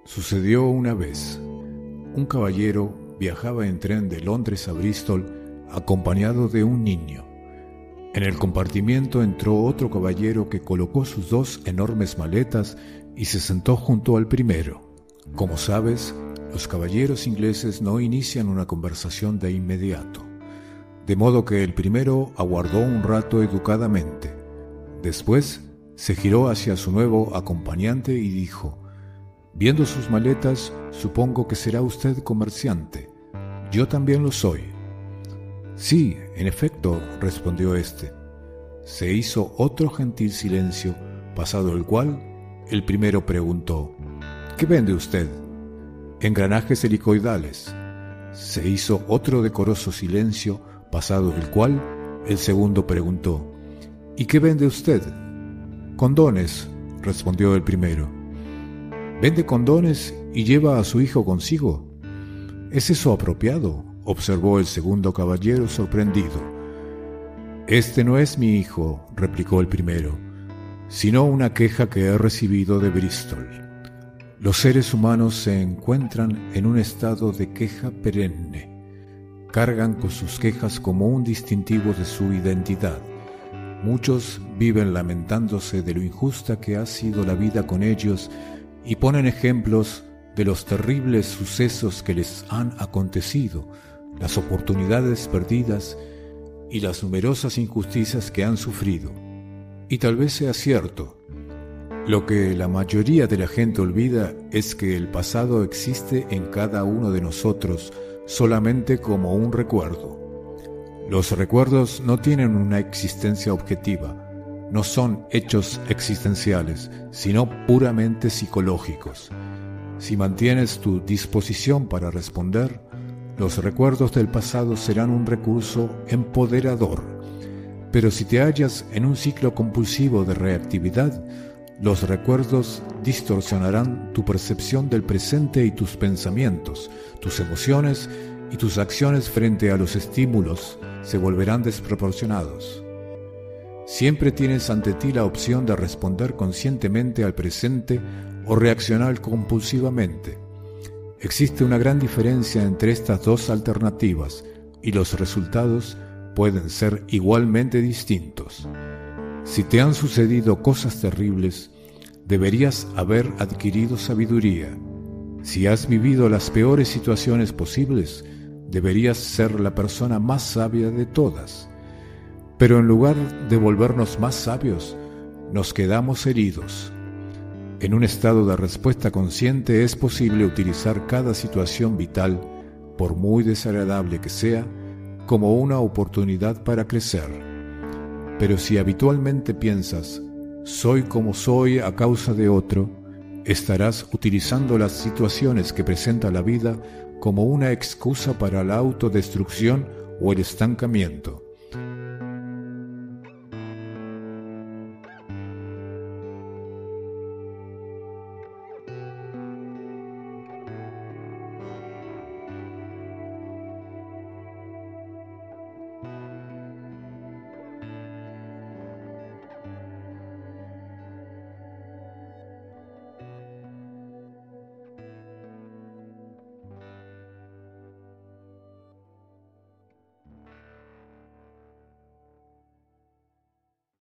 Sucedió una vez. Un caballero viajaba en tren de Londres a Bristol acompañado de un niño. En el compartimiento entró otro caballero que colocó sus dos enormes maletas y se sentó junto al primero. Como sabes, los caballeros ingleses no inician una conversación de inmediato, de modo que el primero aguardó un rato educadamente. Después se giró hacia su nuevo acompañante y dijo: «Viendo sus maletas, supongo que será usted comerciante. Yo también lo soy». «Sí, en efecto», respondió éste. Se hizo otro gentil silencio, pasado el cual el primero preguntó: «¿Qué vende usted?» «Engranajes helicoidales». Se hizo otro decoroso silencio, pasado el cual el segundo preguntó: «¿Y qué vende usted?» «Condones», respondió el primero. «¿Vende condones y lleva a su hijo consigo?» «¿Es eso apropiado?», observó el segundo caballero sorprendido. «Este no es mi hijo», replicó el primero, «sino una queja que he recibido de Bristol». Los seres humanos se encuentran en un estado de queja perenne. Cargan con sus quejas como un distintivo de su identidad. Muchos viven lamentándose de lo injusta que ha sido la vida con ellos y ponen ejemplos de los terribles sucesos que les han acontecido, las oportunidades perdidas y las numerosas injusticias que han sufrido. Y tal vez sea cierto. Lo que la mayoría de la gente olvida es que el pasado existe en cada uno de nosotros solamente como un recuerdo. Los recuerdos no tienen una existencia objetiva, no son hechos existenciales, sino puramente psicológicos. Si mantienes tu disposición para responder, los recuerdos del pasado serán un recurso empoderador. Pero si te hallas en un ciclo compulsivo de reactividad, los recuerdos distorsionarán tu percepción del presente y tus pensamientos, tus emociones y tus acciones frente a los estímulos se volverán desproporcionados. Siempre tienes ante ti la opción de responder conscientemente al presente o reaccionar compulsivamente. Existe una gran diferencia entre estas dos alternativas y los resultados pueden ser igualmente distintos. Si te han sucedido cosas terribles, deberías haber adquirido sabiduría. Si has vivido las peores situaciones posibles, deberías ser la persona más sabia de todas. Pero en lugar de volvernos más sabios, nos quedamos heridos. En un estado de respuesta consciente es posible utilizar cada situación vital, por muy desagradable que sea, como una oportunidad para crecer. Pero si habitualmente piensas, soy como soy a causa de otro, estarás utilizando las situaciones que presenta la vida como una excusa para la autodestrucción o el estancamiento.